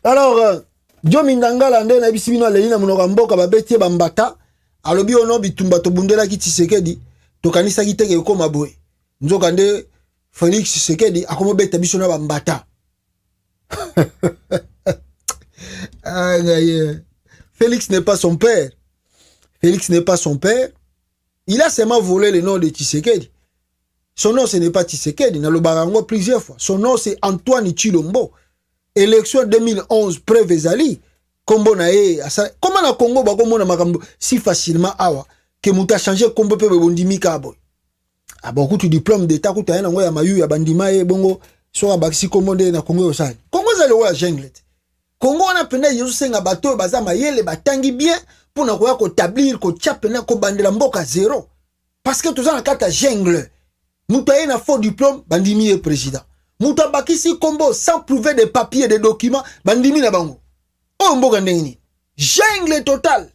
Alors, Dio Mindangala nde na bisibino aleli na monoko mboka babetie bambata alobi ono bitumba to bundela ki Tshisekedi to kanisa ki teke ko maboy. Nzoka nde Félix Tshisekedi akomo beta biso na bambata. Félix n'est pas son père. Félix n'est pas son père. Il a seulement volé le nom de Tshisekedi. Son nom ce n'est pas Tshisekedi, na lo barango plusieurs fois. Son nom c'est Antoine Tshilombo. Élection 2011 preuve ezali kombo na ye comment na Congo ba komona makambo si facilement awa que muta changer kombo pe bondimi ka boy a beaucoup de diplôme d'état ko tayena ngo ya mayu ya bandima ye bongo so abakisi kombo nde na Congo osali Congo za le wa jungle Congo na pena yesu senga bato baza mayele batangi bien pour na ko établir ko tchapena ko bandela mboka zéro parce que toza na kata jungle muta ye na faux diplôme bandimi ye président Mouta bakisi kombo sans prouver des papiers, des documents, bandimi na bango. Oh mboka ndengini. Jungle total.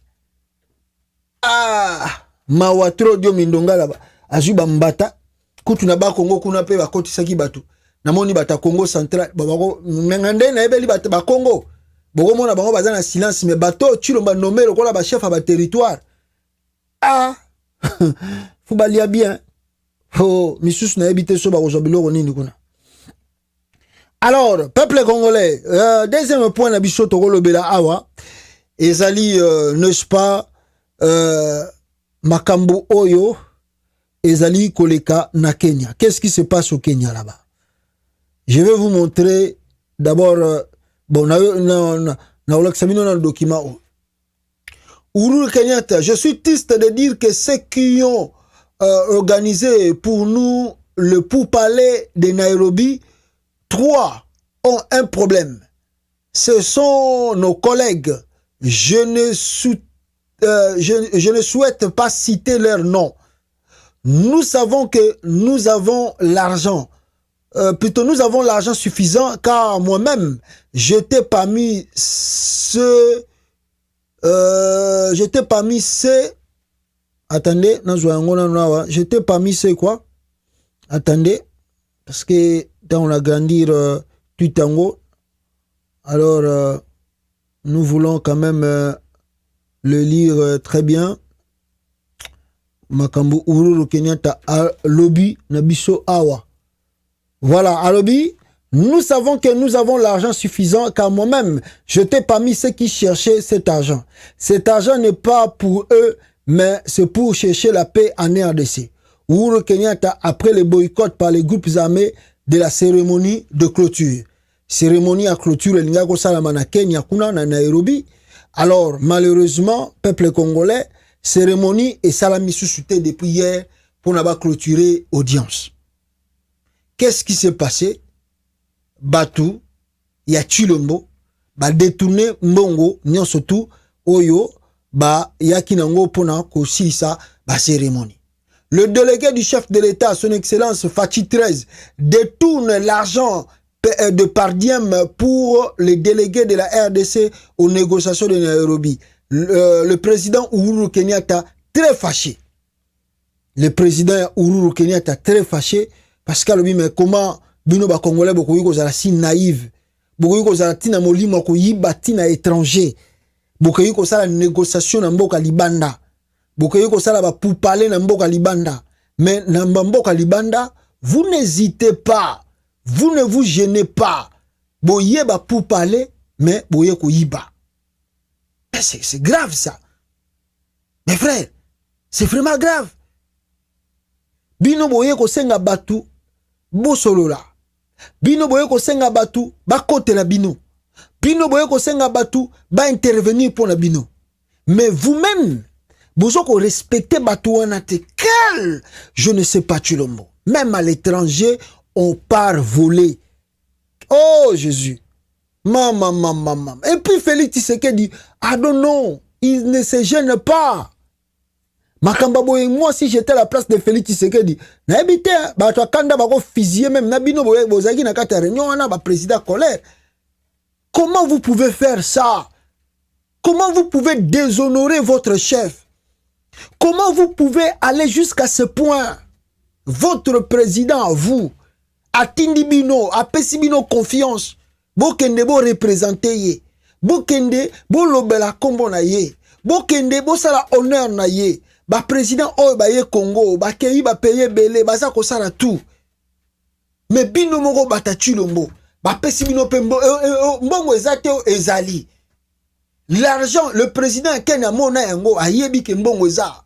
Ah, mawatro dio mindonga laba. Azuba mbata. Kutu na ba Congo kuna pe ba koti saki batu. Namoni bata Congo central. Babako ngande na ebeli bata ba Congo. Boko mona bango baza na silence mais bato Tshilombo nommé lokola ba chef ba territoire. Ah. Faut balia bien. Oh, misusu na ebité so ba kozobilo nini kuna. Alors, peuple congolais, deuxième point na biso tokolo bela awa, ezali, n'est-ce pas, makambo oyo, ezali koleka na Kenya. Qu'est-ce qui se passe au Kenya là-bas? Je vais vous montrer d'abord, bon, na le document. Uhuru Kenyatta, je suis triste de dire que ceux qui ont organisé pour nous le pourparler de Nairobi, 3 ont un problème. Ce sont nos collègues. Je ne souhaite pas citer leur nom. Nous savons que nous avons l'argent. Plutôt, nous avons l'argent suffisant car moi-même, j'étais parmi ceux... Attendez, j'étais parmi ceux quoi? Attendez, parce que dans on a grandir tout tango, alors nous voulons quand même le lire très bien. Makambo Uhuru Kenyatta lobby nabiso awa. Voilà, à lobby, nous savons que nous avons l'argent suffisant car moi-même, j'étais parmi ceux qui cherchaient cet argent. Cet argent n'est pas pour eux, mais c'est pour chercher la paix en RDC. Uhuru Kenyatta, après le boycott par les groupes armés de la cérémonie de clôture. Cérémonie à clôture, il y a Salamana Kenya, kuna na Nairobi. Alors, malheureusement, peuple congolais, cérémonie et salami sous-souté depuis hier pour n'avoir clôturé audience. Qu'est-ce qui s'est passé? Batu, ya Tshilombo, ba détourné mbongo, nyon surtout, oyo, ba yakinango pona kosisa, ba cérémonie. Le délégué du chef de l'État, son excellence Fachi 13, détourne l'argent de Pardiem pour les délégués de la RDC aux négociations de Nairobi. Le président Uhuru Kenyatta très fâché. Le président Uhuru Kenyatta très fâché parce que mais comment bino ba congolais beaucoup ko zala si naïve. Beaucoup ko zala tina molimo ko yiba tina étranger. Beaucoup ko sala négociation na mboka libanda. Bokoye ko sala ba pour parler na mboka libanda. Mais na mboka libanda, vous n'hésitez pas. Vous ne vous gênez pas. Boye ba pour parler, mais boye ko yiba. C'est grave ça. Mes frères, c'est vraiment grave. Bino boye ko senga batu, bo solola. Bino boye ko senga batu, ba kote la bino. Bino boye ko senga batu, ba intervenir pour la bino. Mais vous-même, vous respectez Batouanate. Quel? Je ne sais pas, Tshilombo. Même à l'étranger, on part voler. Oh, Jésus. Maman. Et puis Félix Tshisekedi dit, ah non, il ne se gêne pas. Makambabo et moi, si j'étais à la place de Félix Tshisekedi, na habité, bah, toi, kanda, bah, fusiller même, na bino, bozagi, na kata réunion, na, bah, président colère. Comment vous pouvez faire ça? Comment vous pouvez déshonorer votre chef? Comment vous pouvez aller jusqu'à ce point? Votre président, vous, a Tindibino, a Pessibino confiance. Bokende bo représenter ye. Bokende bo lobela kombo na ye. Bokende bo sala honneur na ye. Ba président oyo ba ye Congo, ba keyi ba paye belé, ba za ko sala tout. Mais bino moko batatu lombo. Ba pesi bino pe mbongo ezate ezali. L'argent, le président Kenya Mona Yango a yebi ke mbongo eza.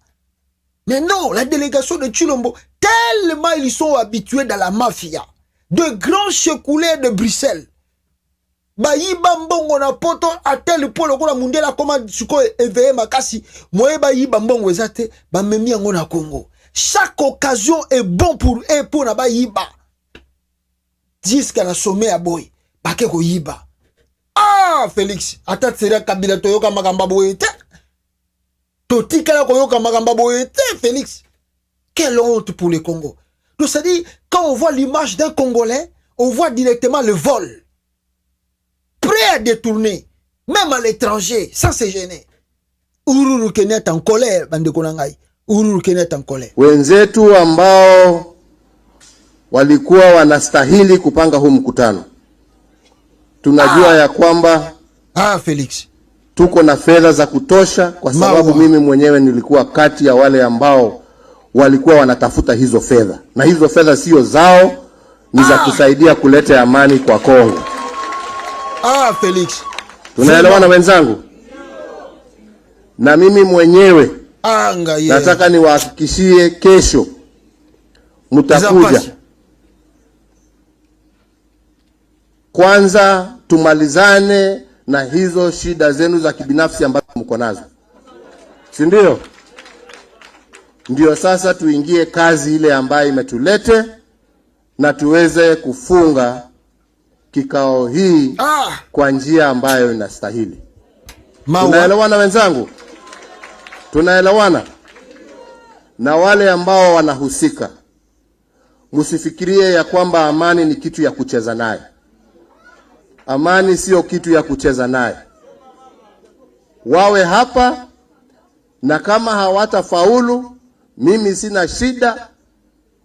Mais non, la délégation de Chilombo, tellement ils sont habitués dans la mafia. De grands checoulés de Bruxelles. Ba yiba mbongo na poto à tel point lokola mundela koma suko éveillé makasi. Moye ba yiba mbongo ezate ba memi yango na Congo. Chaque occasion est bon pour eux pour na ba yiba. Jusqu'à la sommet à boy. Ba ke ko yiba. Ah Félix, atat seria Kabila toyoka makamba boye te. Totika la koyoka makamba boye te Félix. Quelle honte pour le Congo. Donc ça dit, quand on voit l'image d'un Congolais, on voit directement le vol. Prêt à détourner, même à l'étranger, sans se gêner. Uhuru Kenyatta en colère, bande konangai. Uhuru Kenyatta en colère. Wenzetu ambao walikuwa wanastahili kupanga huu mkutano. Tunajua ya kwamba Felix, tuko na fedha za kutosha kwa sababu mimi mwenyewe nilikuwa kati ya wale ambao walikuwa wanatafuta hizo fedha. Na hizo fedha sio zao, ni za kusaidia kuleta amani kwa Kongo. Felix. Tunaelewana wenzangu? Na mimi mwenyewe nataka niwahakikishie kesho mtakuja. Kwanza tumalizane na hizo shida zenu za kibinafsi ambazo mko nazo. Si ndio? Ndio sasa tuingie kazi ile ambayo imetulete na tuweze kufunga kikao hii kwa njia ambayo inastahili. Tunaelewana wenzangu? Tunaelewana? Na wale ambao wanahusika, msifikirie ya kwamba amani ni kitu ya kucheza naye. Amani sio kitu ya kucheza naye. Wawe hapa, na kama hawatafaulu, mimi sina shida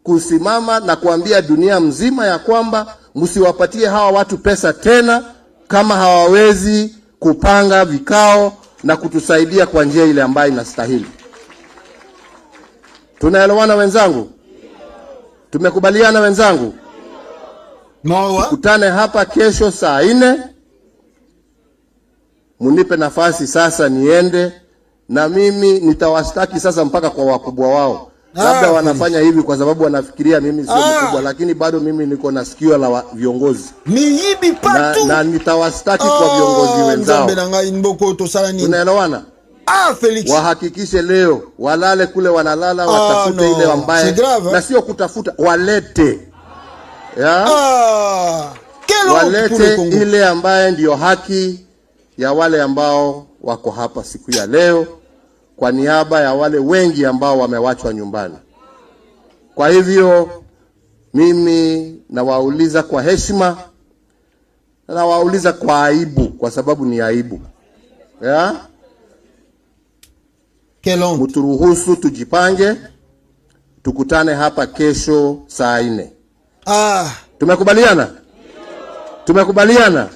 kusimama na kuambia dunia mzima ya kwamba msiwapatie hawa watu pesa tena kama hawawezi kupanga vikao na kutusaidia kwa njia ile ambayo inastahili. Tunaelewana wenzangu? Tumekubaliana wenzangu? Tukutane hapa kesho saa 4. Munipe nafasi sasa niende, na mimi nitawastaki sasa mpaka kwa wakubwa wao. Labda wanafanya hivi kwa sababu wanafikiria mimi sio mkubwa, lakini bado mimi niko na sikio la viongozi. Miyibi patu. Na nitawastaki kwa viongozi wenzao. Tunaelewana? Felix. Wahakikishe leo walale kule wanalala, watafute ile ambaye na sio kutafuta, walete. Ya? Walete ile ambaye ndiyo haki ya wale ambao wako hapa siku ya leo, kwa niaba ya wale wengi ambao wamewachwa nyumbani. Kwa hivyo mimi nawauliza kwa heshima, nawauliza kwa aibu, kwa sababu ni aibu. Ya? Mturuhusu tujipange, tukutane hapa kesho saa 4. Tumekubaliana? Tumekubaliana?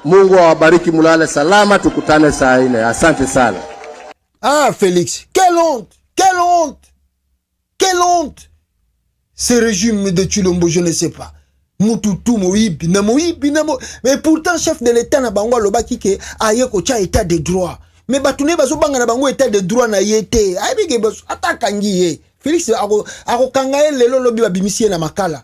Mungu awabariki, mulale salama, tukutane saa 4. Asante sana. Félix, quelle honte! Quelle honte! Quelle honte! Ce régime de Chilombo, je ne sais pas. Mututu moibi, na moibi, na mo. Mais pourtant, chef de l'État na bango lobaki ke aye ko cha état de droit. Mais batune bazo banga na bango état de droit na yete. Aibi ke bazo atakangi ye. Félix ako kangaye lelo lobi babimisie na makala.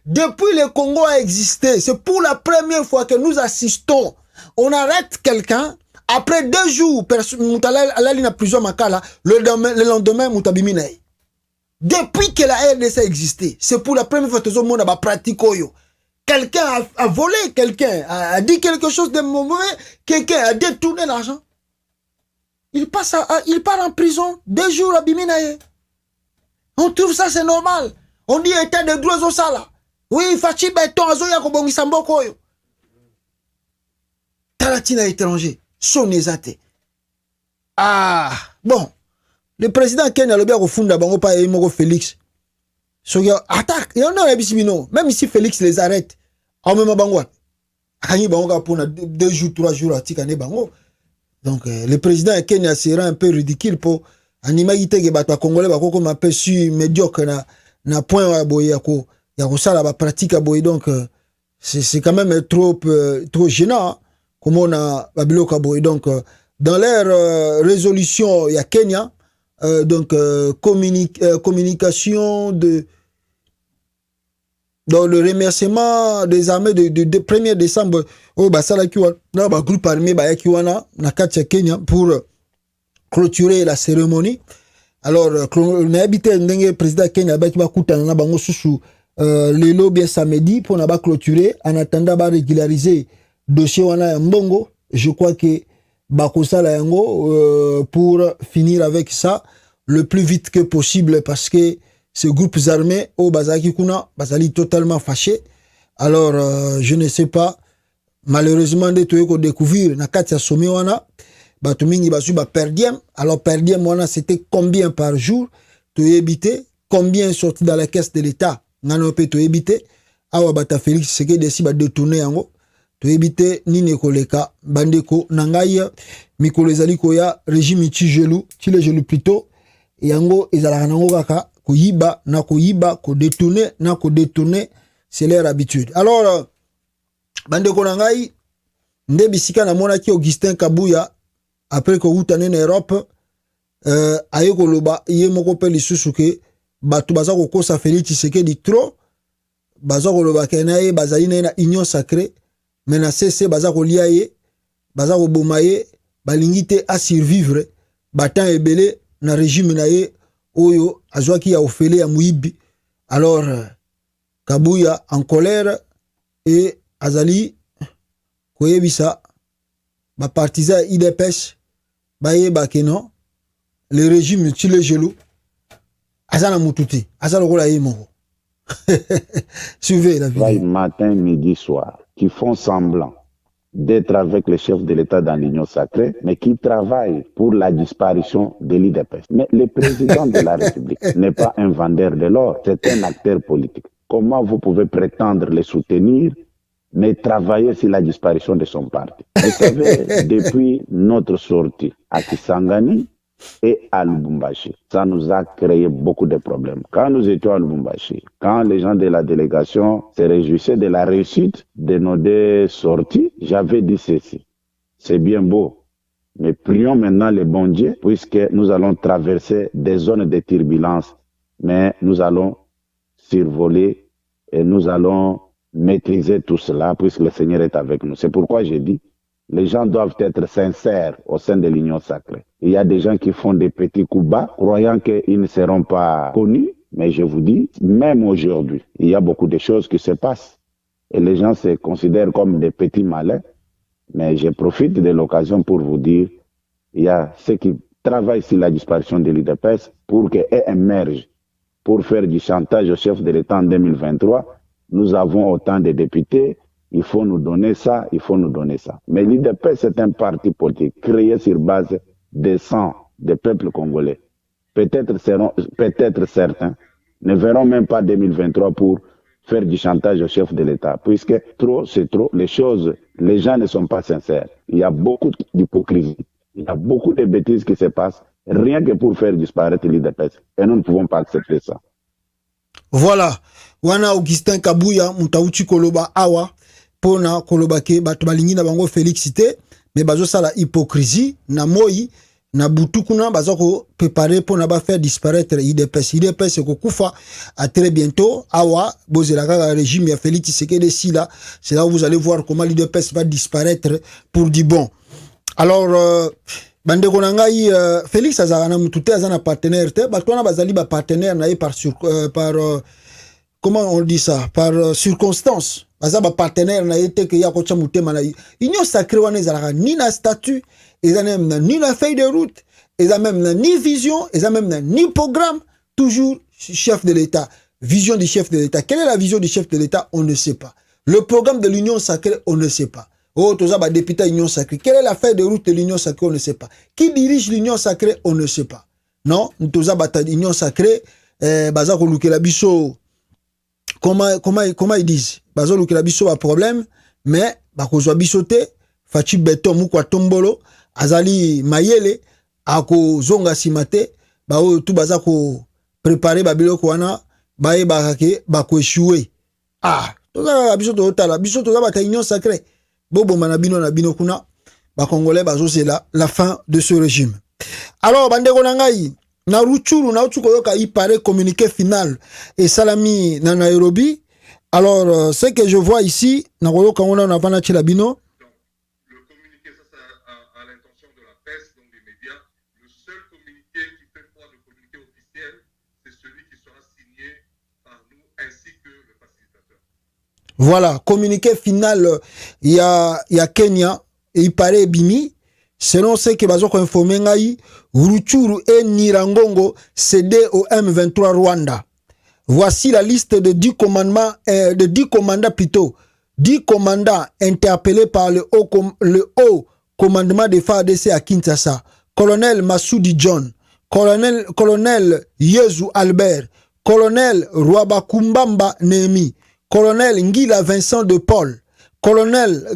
Depuis le Congo a existé, c'est pour la première fois que nous assistons. On arrête quelqu'un. Après 2 jours, Moutala n'a plusieurs makala, le lendemain, Moutabimine. Depuis que la RDC a existé, c'est pour la première fois que tout le monde a pratiqué. Quelqu'un a volé, quelqu'un a dit quelque chose de mauvais, quelqu'un a détourné l'argent. Il part en prison 2 jours à Biminaye. On trouve ça, c'est normal. On dit état de droit au sala. Oui, Fachi Beton, Azoya Kobongi Sambokoyo. Talatina étranger. Sonezate. Bon. Le président Kenya Lobia Rofunda Bango pa Imoko Félix. Attaque. Il y en a un bisibino. Même si Félix les arrête. En même Bango. akangi bango pour 2 jours 3 jours atika ne bango. Donc le président Kenya sera un peu ridicule pour anima iteke bato congolais bakoko ma peu su médiocre na point ya boye ya ko sala ba pratique boye. Donc c'est quand même trop gênant hein, comme on a babiloka boye. Donc dans leur résolution il y a Kenya donc communication de dans le remerciement des armées de 1er décembre au basala kiwa na ba groupe armé ba kiwana na kati Kenya pour clôturer la cérémonie. Alors on a habité ndenge président Kenya ba kiba kutana na bango susu lelo bien samedi pour na ba clôturer en attendant ba régulariser dossier wana ya mbongo. Je crois que ba kosala yango pour finir avec ça le plus vite que possible parce que ces groupes armés au Bazaki Kuna, Bazali totalement fâché. Alors, je ne sais pas, malheureusement, de tout qu'on découvrir, na katia sommet wana, batumingi basu ba perdiem. Alors, perdiem wana, c'était combien par jour? Tu évité, combien sorti dans la caisse de l'État? Nano pe tu évité. Awa bata Félix, c'est que desi ba détourner yango. Tu évité, ni nekoleka, bandeko, nangaya, mikolezali koya, régime iti gelou, tile gelou plutôt, yango, ezalaka nango kaka, koyiba na koyiba ko détourner c'est leur habitude. Alors bande ko nangai nde bisika na mona ki Augustin Kabuya après ko utane na Europe aye ko loba ye moko pe lisusu ke batu baza ko kosa Félix Tshisekedi trop baza ko loba ke na ye bazali na union sacrée mais na CC baza ko lia ye baza ko bomaye balingi te à survivre batan ebele na régime na ye Oyo, azwaki ya ofele ya muibi. Alors, Kabuya en colère et Azali, koyebisa, ba partisan IDPS, ba yeba ke non, le régime tue gelou, azana mututi, azala kola yemo. Suivez la vidéo. Matin, midi, soir, qui font semblant d'être avec le chef de l'État dans l'Union sacrée, mais qui travaillent pour la disparition de l'IDPS. Mais le président de la République n'est pas un vendeur de l'or, c'est un acteur politique. Comment vous pouvez prétendre le soutenir, mais travailler sur la disparition de son parti? Vous savez, depuis notre sortie à Kisangani et à Lubumbashi, ça nous a créé beaucoup de problèmes. Quand nous étions à Lubumbashi, quand les gens de la délégation se réjouissaient de la réussite de nos 2 sorties, j'avais dit ceci: c'est bien beau, mais prions maintenant le bon Dieu, puisque nous allons traverser des zones de turbulence, mais nous allons survoler et nous allons maîtriser tout cela, puisque le Seigneur est avec nous. C'est pourquoi j'ai dit, les gens doivent être sincères au sein de l'Union sacrée. Il y a des gens qui font des petits coups bas, croyant qu'ils ne seront pas connus. Mais je vous dis, même aujourd'hui, il y a beaucoup de choses qui se passent. Et les gens se considèrent comme des petits malins. Mais je profite de l'occasion pour vous dire, il y a ceux qui travaillent sur la disparition de l'IDPS pour qu'elle émerge, pour faire du chantage au chef de l'État en 2023. Nous avons autant de députés. Il faut nous donner ça, il faut nous donner ça. Mais l'IDPS, c'est un parti politique créé sur base des sangs des peuples congolais. Peut-être certains ne verront même pas 2023 pour faire du chantage au chef de l'État, puisque trop, c'est trop. Les gens ne sont pas sincères. Il y a beaucoup d'hypocrisie. Il y a beaucoup de bêtises qui se passent, rien que pour faire disparaître l'IDPS. Et nous ne pouvons pas accepter ça. Voilà. Wana Augustin Kabuya, Moutauchi Koloba Awa. Pona kolobake bato balingi na bango Félixité mais bazo sala hypocrisie na moi na butukuna bazo ko préparer pona ba faire disparaître IDPS ko kufa à très bientôt awa bozela kaka régime ya Félix Tshisekedi sila. C'est là où vous allez voir comment l'IDPS va disparaître pour du bon. Alors bande ko nangai Félix azana mutute azana partenaire te bato na bazali ba partenaire na par comment on dit ça, par circonstance. Bazaba partenaire na yete ke ya kocha mutema na union sacrée wana ezalaka ni na statut, eza même ni na feuille de route, eza même ni vision, eza même ni programme, toujours chef de l'État, vision du chef de l'État. Quelle est la vision du chef de l'État? On ne sait pas. Le programme de l'union sacrée, on ne sait pas. Oh, toza ba député union sacrée. Quelle est la feuille de route de l'union sacrée? On ne sait pas. Qui dirige l'union sacrée? On ne sait pas. Non, toza ba union sacrée, baza ko lukela biso. Comment ils disent? Bazo lukela biso a problème, mais bakozwa biso te Fachi Beton Mukwa Tombolo azali mayele akozonga nsima te baoyo tu baza ko préparer babiloko wana bayebaka ke bakoeshue. Tozala biso tozotala biso toza bata union sacrée boboma na bino kuna bakongolais bazosela la fin de ce régime. Alors bandeko na ngai na Rutshuru na utu koyoka ipare communiqué final et salami na Nairobi. Alors ce que je vois ici na koyoka ngona na vana chila bino. Le communiqué, ça à l'intention de la presse, donc des médias. Le seul communiqué qui fait foi de communiqué officiel, c'est celui qui sera signé par nous ainsi que le facilitateur. Voilà, communiqué final il y a Kenya et il paraît Bimi. Selon ce que Bazoko informé ngai, Rutshuru et Nirangongo cédé au M23 Rwanda. Voici la liste de 10 commandements, de 10 commandants plutôt. 10 commandants interpellés par le haut commandement des FARDC à Kinshasa. Colonel Massoudi John, colonel Yezu Albert, colonel Rwabakumbamba Nehemi, colonel Ngila Vincent de Paul, colonel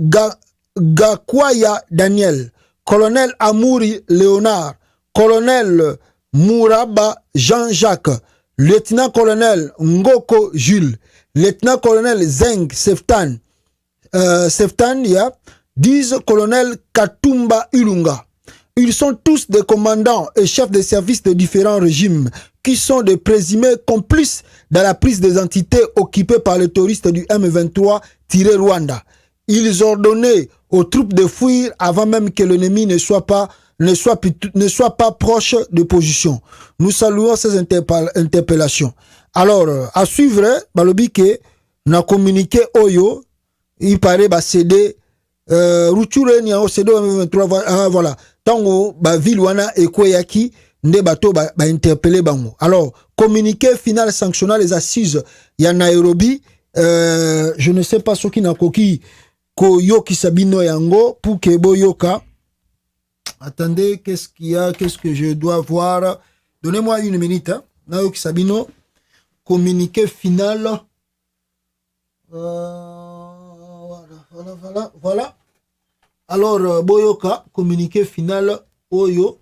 Gakwaya Daniel, colonel Amouri Léonard, colonel Mouraba Jean-Jacques, lieutenant-colonel Ngoko Jules, lieutenant-colonel Zeng Seftan, 10 colonel Katumba Ilunga. Ils sont tous des commandants et chefs de services de différents régimes qui sont des présumés complices dans la prise des entités occupées par les terroristes du M23-Rwanda. Ils ordonnaient aux troupes de fuir avant même que l'ennemi ne soit pas proche de position. Nous saluons ces interpellations. Alors, à suivre, balobi ke na communiqué Oyo, il paraît cédé Rutshuru ni a cédé M23 voilà. Tango ba ville wana ekweyaki nde bato ba interpeller bango. Alors, communiqué final sanctionnant les assises ya Nairobi, je ne sais pas ce qui n'a koki ko yoki sabino yango pour que boyoka. Attendez, qu'est-ce qu'il y a? Qu'est-ce que je dois voir? Donnez-moi une minute. Hein. Nayoki Sabino, communiqué final. Voilà. Alors, Boyoka, communiqué final, Oyo,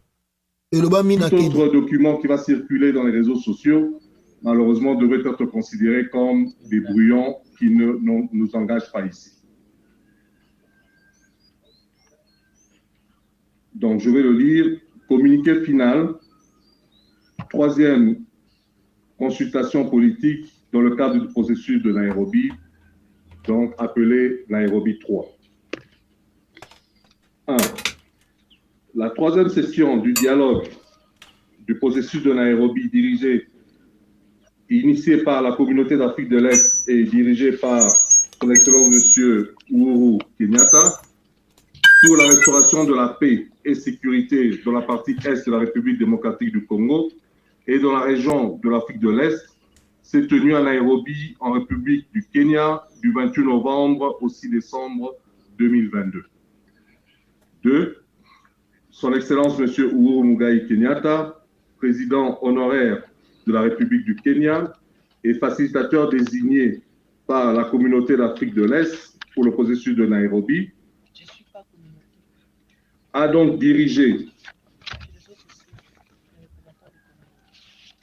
et le Bamina. Tout autre document qui va circuler dans les réseaux sociaux, malheureusement, devrait être considéré comme des brouillons qui ne nous engagent pas ici. Donc, je vais le lire. Communiqué final. 3e consultation politique dans le cadre du processus de Nairobi, donc appelé Nairobi 3. 1. La 3e session du dialogue du processus de Nairobi initiée par la communauté d'Afrique de l'Est et dirigée par son Excellence M. Uhuru Kenyatta, pour la restauration de la paix et sécurité dans la partie Est de la République démocratique du Congo et dans la région de l'Afrique de l'Est, s'est tenue à Nairobi, en République du Kenya, du 28 novembre au 6 décembre 2022. 2. Son Excellence M. Uhuru Muigai Kenyatta, président honoraire de la République du Kenya et facilitateur désigné par la communauté d'Afrique de l'Est pour le processus de Nairobi, a donc dirigé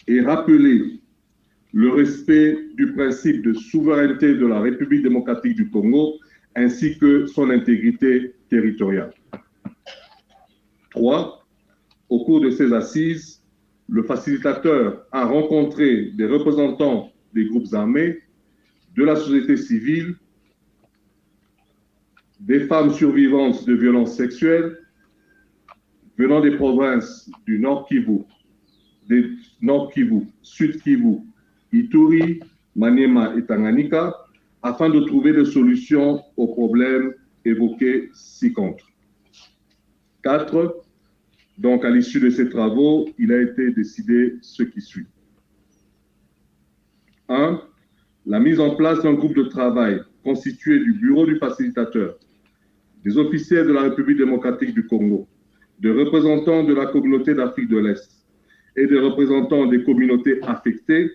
et rappelé le respect du principe de souveraineté de la République démocratique du Congo ainsi que son intégrité territoriale. 3. Au cours de ces assises, le facilitateur a rencontré des représentants des groupes armés, de la société civile, des femmes survivantes de violences sexuelles venant des provinces du Nord Kivu, Sud Kivu, Ituri, Maniema et Tanganyika, afin de trouver des solutions aux problèmes évoqués ci-contre. 4. Donc, à l'issue de ces travaux, il a été décidé ce qui suit. 1. La mise en place d'un groupe de travail constitué du bureau du facilitateur, des officiers de la République démocratique du Congo, des représentants de la communauté d'Afrique de l'Est et des représentants des communautés affectées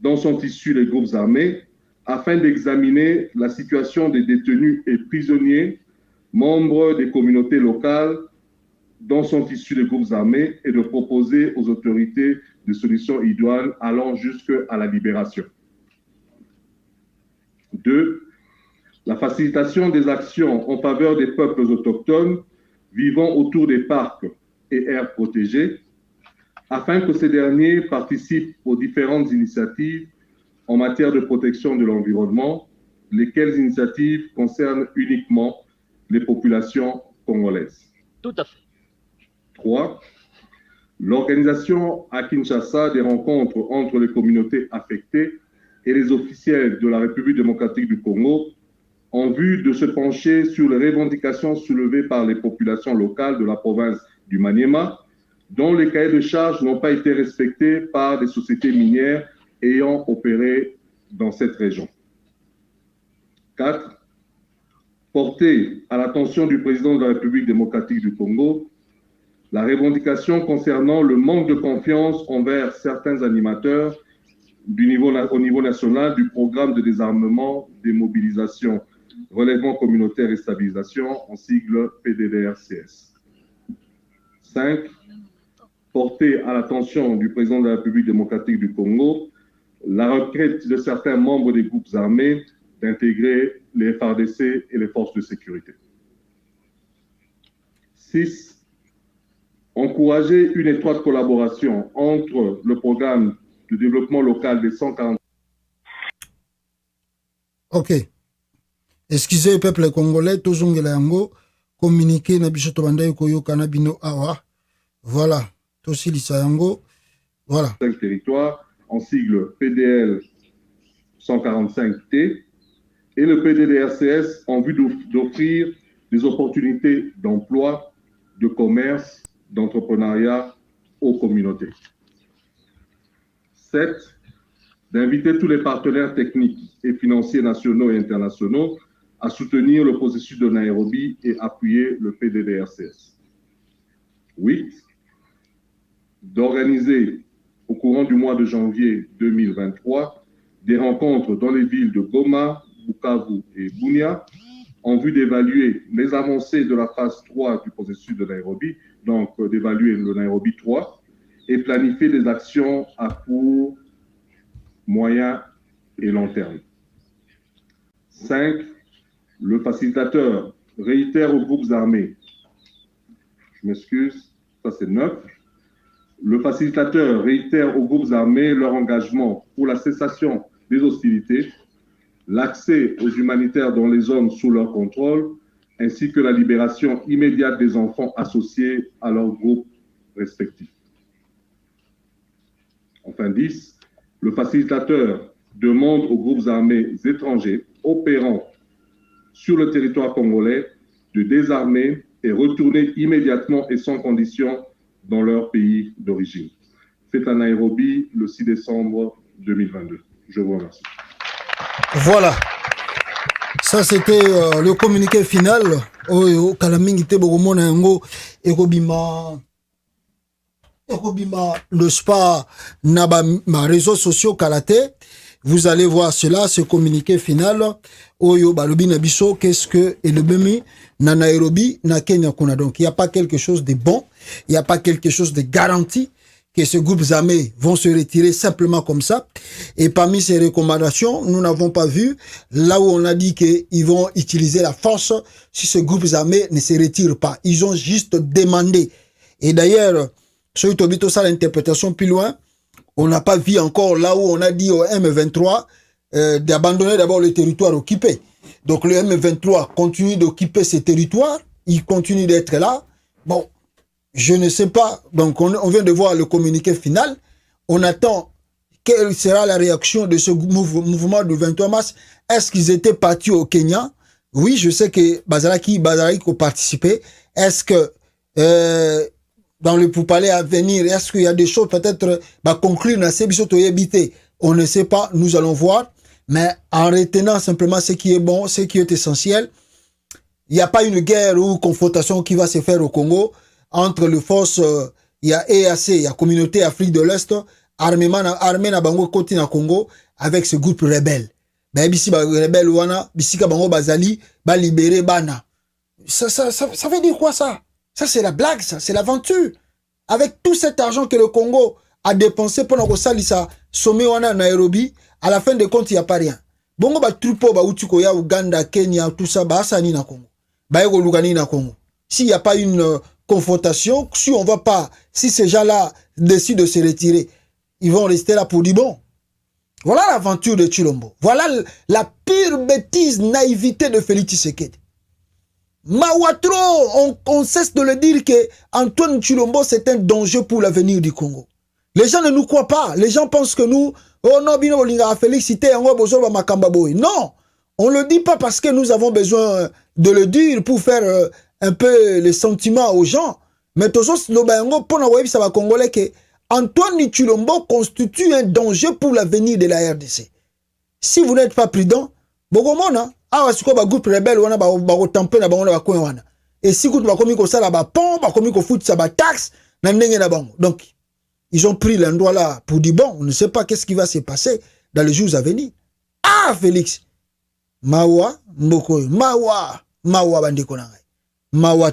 dont sont issus les groupes armés, afin d'examiner la situation des détenus et prisonniers, membres des communautés locales dont sont issus les groupes armés et de proposer aux autorités des solutions idoines allant jusqu'à la libération. 2. La facilitation des actions en faveur des peuples autochtones vivant autour des parcs et aires protégées, afin que ces derniers participent aux différentes initiatives en matière de protection de l'environnement, lesquelles initiatives concernent uniquement les populations congolaises. Tout à fait. 3. L'organisation à Kinshasa des rencontres entre les communautés affectées et les officiels de la République démocratique du Congo en vue de se pencher sur les revendications soulevées par les populations locales de la province du Maniema, dont les cahiers de charges n'ont pas été respectés par des sociétés minières ayant opéré dans cette région. 4. Porter à l'attention du président de la République démocratique du Congo la revendication concernant le manque de confiance envers certains animateurs au niveau national du programme de désarmement, démobilisation, relèvement communautaire et stabilisation, en sigle PDDRCS. 5. Porter à l'attention du président de la République démocratique du Congo la requête de certains membres des groupes armés d'intégrer les FARDC et les forces de sécurité. 6. Encourager une étroite collaboration entre le programme de développement local des 140. Ok. Excusez, peuple congolais, tozongela yango, communiquer na biso tobanda koyoka na bino awa. Voilà. Tosilisa yango. Voilà. 5 territoires, en sigle PDL 145T, et le PDDRCS en vue d'offrir des opportunités d'emploi, de commerce, d'entrepreneuriat aux communautés. 7. D'inviter tous les partenaires techniques et financiers nationaux et internationaux à soutenir le processus de Nairobi et appuyer le PDDRCS. 8. D'organiser au courant du mois de janvier 2023 des rencontres dans les villes de Goma, Bukavu et Bunia en vue d'évaluer les avancées de la phase 3 du processus de Nairobi, donc d'évaluer le Nairobi 3 et planifier des actions à court, moyen et long terme. 5. Le facilitateur réitère aux groupes armés, je m'excuse, ça c'est 9. Le facilitateur réitère aux groupes armés leur engagement pour la cessation des hostilités, l'accès aux humanitaires dans les zones sous leur contrôle, ainsi que la libération immédiate des enfants associés à leurs groupes respectifs. Enfin 10. Le facilitateur demande aux groupes armés étrangers opérant sur le territoire congolais de désarmer et retourner immédiatement et sans condition dans leur pays d'origine. Fait à Nairobi le 6 décembre 2022. Je vous remercie. Voilà. Ça, c'était le communiqué final. Oyo kalamingi te bokomona yango ekobima le spa na ma réseaux sociaux kalate. Vous allez voir cela, ce communiqué final. Oyo balobi na biso, qu'est-ce que et le bemi na Nairobi na Kenya kuna. Donc il n'y a pas quelque chose de bon, il n'y a pas quelque chose de garanti que ces groupes armés vont se retirer simplement comme ça. Et parmi ces recommandations, nous n'avons pas vu là où on a dit qu'ils vont utiliser la force si ces groupes armés ne se retirent pas. Ils ont juste demandé. Et d'ailleurs, sur Tobito, ça l'interprétation plus loin, on n'a pas vu encore là où on a dit au M23 d'abandonner d'abord le territoire occupé. Donc le M23 continue d'occuper ces territoires, il continue d'être là. Bon, je ne sais pas. Donc, on vient de voir le communiqué final. On attend quelle sera la réaction de ce mouvement du 23 mars. Est-ce qu'ils étaient partis au Kenya? Oui, je sais que Bazaraki a participé. Est-ce que dans le pourparlers à venir, est-ce qu'il y a des choses peut-être conclure dans ces bisoto habité? On ne sait pas. Nous allons voir. Mais en retenant simplement ce qui est bon, ce qui est essentiel, il n'y a pas une guerre ou confrontation qui va se faire au Congo entre les forces, il y a EAC, il y a Communauté Afrique de l'Est, armée na bango côté na Congo, avec ce groupe rebelle. Ben bisi ba rebelle wana, bisika bango bazali, ba libérer bana. Ça veut dire quoi ça? Ça c'est la blague, ça, c'est l'aventure. Avec tout cet argent que le Congo a dépensé pour nous salisa sommet wana Nairobi, à la fin de compte il y a pas rien. Bongo ba trupo ba utuko ya Uganda, Kenya, tout ça ba asani na Congo. Ba yego lugani na Congo. S'il n'y a pas une confrontation, si on va pas, si ces gens-là décident de se retirer, ils vont rester là pour du bon. Voilà l'aventure de Tshilombo. Voilà la pire bêtise, naïveté de Félix Tshisekedi. Mawatro, on cesse de le dire que Antoine Tshilombo c'est un danger pour l'avenir du Congo. Les gens ne nous croient pas. Les gens pensent que nous, oh non, bino bolinga félicité, non, on le dit pas parce que nous avons besoin de le dire pour faire un peu les sentiments aux gens. Mais tous lobango pour na web ça va congolais que Antoine Tshilombo constitue un danger pour l'avenir de la RDC. Si vous n'êtes pas prudent, bogomona awa siko ba groupe rebelle wana ba tamper na bango na ba coin wana. Et si vous ba komi ko sala ba pont, ba komi ko foot sa ba taxe na ndenge na bango. Donc ils ont pris l'endroit là pour dire bon, on ne sait pas qu'est-ce qui va se passer dans les jours à venir. Ah Félix, mawa mboko, mawa bandeko na ngai. Mawa